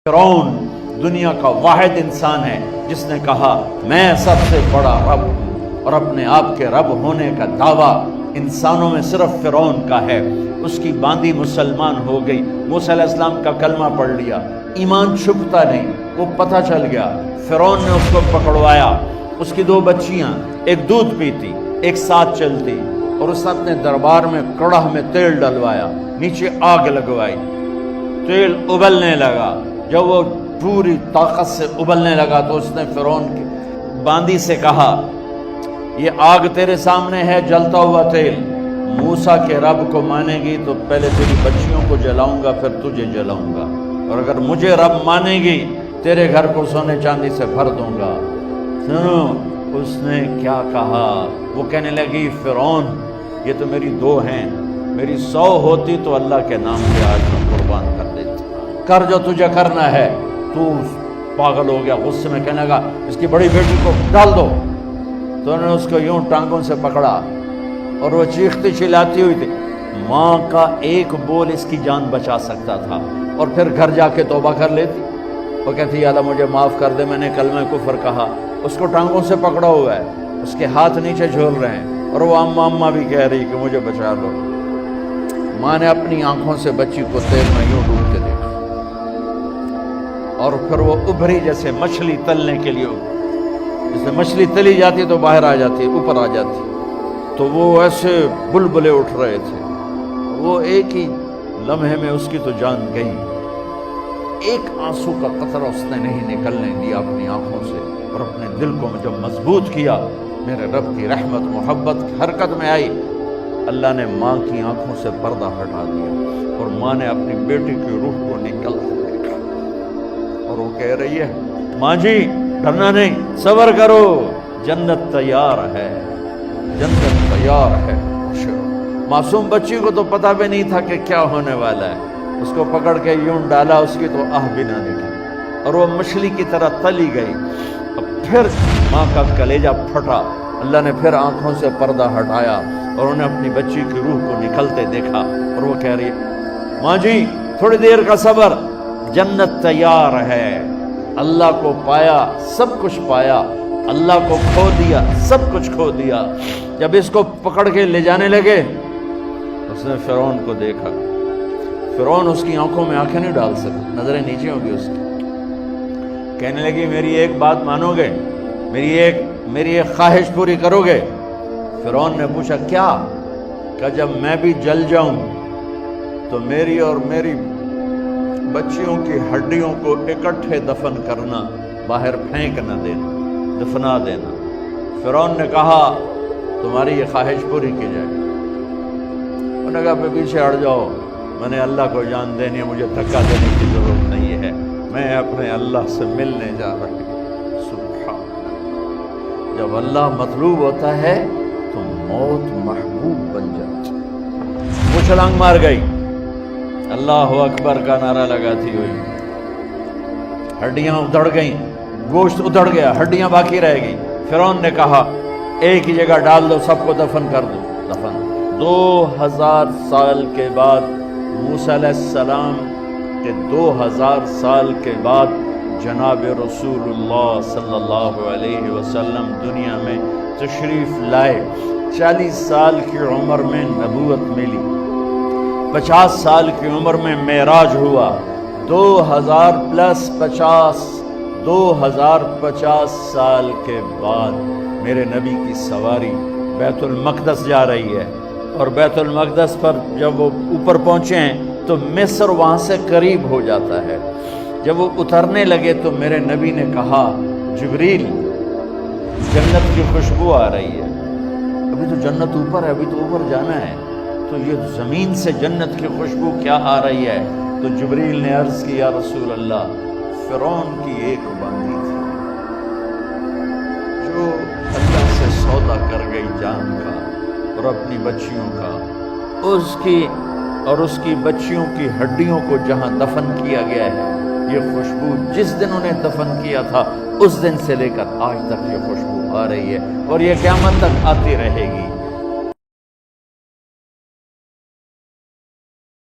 فرعون دنیا کا واحد انسان ہے جس نے کہا میں سب سے بڑا رب ہوں، اور اپنے آپ کے رب ہونے کا دعویٰ انسانوں میں صرف فرعون کا ہے۔ اس کی باندی مسلمان ہو گئی، موسیٰ علیہ السلام کا کلمہ پڑھ لیا، ایمان چھپتا نہیں، وہ پتہ چل گیا۔ فرعون نے اس کو پکڑوایا، اس کی 2 بچیاں، ایک دودھ پیتی ایک ساتھ چلتی، اور اس نے اپنے دربار میں کڑاہ میں تیل ڈلوایا، نیچے آگ لگوائی، تیل ابلنے لگا۔ جب وہ پوری طاقت سے ابلنے لگا تو اس نے فرعون کی باندی سے کہا یہ آگ تیرے سامنے ہے، جلتا ہوا تیل، موسیٰ کے رب کو مانے گی تو پہلے تیری بچیوں کو جلاؤں گا، پھر تجھے جلاؤں گا، اور اگر مجھے رب مانے گی تیرے گھر کو سونے چاندی سے بھر دوں گا۔ سنو اس نے کیا کہا، وہ کہنے لگی فرعون یہ تو میری 2 ہیں، میری 100 ہوتی تو اللہ کے نام پہ آج میں قربان کر دیتی، کر جو تجھے کرنا ہے۔ تو پاگل ہو گیا، غصے میں کہنے لگا اس کی بڑی بیٹی کو ڈال دو۔ تو انہوں نے اس کو یوں ٹانگوں سے پکڑا اور وہ چیختی چلاتی ہوئی تھی۔ ماں کا ایک بول اس کی جان بچا سکتا تھا، اور پھر گھر جا کے توبہ کر لیتی، وہ کہتی یا اللہ مجھے معاف کر دے، میں نے کلمہ کفر کہا۔ اس کو ٹانگوں سے پکڑا ہوا ہے، اس کے ہاتھ نیچے جھول رہے ہیں، اور وہ اماں بھی کہہ رہی کہ مجھے بچا لو۔ ماں نے اپنی آنکھوں سے بچی کو تیل میں یوں ڈوب کے دیکھا، اور پھر وہ ابھری جیسے مچھلی تلنے کے لیے، جیسے مچھلی تلی جاتی تو باہر آ جاتی، اوپر آ جاتی، تو وہ ایسے بلبلے اٹھ رہے تھے۔ وہ ایک ہی لمحے میں اس کی تو جان گئی، ایک آنسو کا قطرہ اس نے نہیں نکلنے دیا اپنی آنکھوں سے، اور اپنے دل کو جب مضبوط کیا، میرے رب کی رحمت محبت حرکت میں آئی۔ اللہ نے ماں کی آنکھوں سے پردہ ہٹا دیا، اور ماں نے اپنی بیٹی کی روح کو نکلتے دیکھا، اور وہ کہہ رہی ہے ماں جی ڈرنا نہیں، صبر کرو، جنت تیار ہے، جنت تیار ہے۔ معصوم بچی کو تو پتہ بھی نہیں تھا کہ کیا ہونے والا ہے، اس کو پکڑ کے یوں ڈالا، اس کی تو آہ بھی نہ نکلی، اور وہ مچھلی کی طرح تلی گئی۔ اب پھر ماں کا کلیجہ پھٹا، اللہ نے پھر آنکھوں سے پردہ ہٹایا، اور انہیں اپنی بچی کی روح کو نکلتے دیکھا، اور وہ کہہ رہی ہے ماں جی تھوڑی دیر کا صبر، جنت تیار ہے۔ اللہ کو پایا سب کچھ پایا، اللہ کو کھو دیا سب کچھ کھو دیا۔ جب اس کو پکڑ کے لے جانے لگے، اس نے فرعون کو دیکھا، فرعون اس کی آنکھوں میں آنکھیں نہیں ڈال سکتا، نظریں نیچے ہوگی اس کی۔ کہنے لگی میری ایک بات مانو گے، میری ایک خواہش پوری کرو گے؟ فرعون نے پوچھا کیا؟ کہ جب میں بھی جل جاؤں تو میری اور میری بچیوں کی ہڈیوں کو اکٹھے دفن کرنا، باہر پھینک نہ دینا، دفنا دینا۔ فرعون نے کہا تمہاری یہ خواہش پوری کی جائے۔ انہوں نے کہا پہ پیچھے ہٹ جاؤ، میں نے اللہ کو جان دینی ہے، مجھے دھکا دینے کی ضرورت نہیں ہے، میں اپنے اللہ سے ملنے جا رہی ہوں۔ سبحان اللہ، جب اللہ مطلوب ہوتا ہے تو موت محبوب بن جاتی۔ وہ چھلانگ مار گئی، اللہ اکبر کا نعرہ لگاتی ہوئی، ہڈیاں ادھڑ گئیں، گوشت ادھڑ گیا، ہڈیاں باقی رہ گئی۔ فرعون نے کہا ایک ہی جگہ ڈال دو، سب کو دفن کر دو۔ دفن 2000 سال کے بعد، موسیٰ علیہ السلام کے 2000 سال کے بعد جناب رسول اللہ صلی اللہ علیہ وسلم دنیا میں تشریف لائے۔ 40 سال کی عمر میں نبوت ملی، 50 سال کی عمر میں معراج ہوا، 2050 سال کے بعد میرے نبی کی سواری بیت المقدس جا رہی ہے، اور بیت المقدس پر جب وہ اوپر پہنچے ہیں تو مصر وہاں سے قریب ہو جاتا ہے۔ جب وہ اترنے لگے تو میرے نبی نے کہا جبریل جنت کی خوشبو آ رہی ہے، ابھی تو جنت اوپر ہے، ابھی تو اوپر جانا ہے، تو یہ زمین سے جنت کی خوشبو کیا آ رہی ہے؟ تو جبریل نے عرض کی یا رسول اللہ فرعون کی ایک باندی تھی جو اللہ سے سودا کر گئی جان کا اور اپنی بچیوں کا، اس کی بچیوں کی ہڈیوں کو جہاں دفن کیا گیا ہے، یہ خوشبو جس دن انہیں دفن کیا تھا اس دن سے لے کر آج تک یہ خوشبو آ رہی ہے، اور یہ قیامت تک آتی رہے گی۔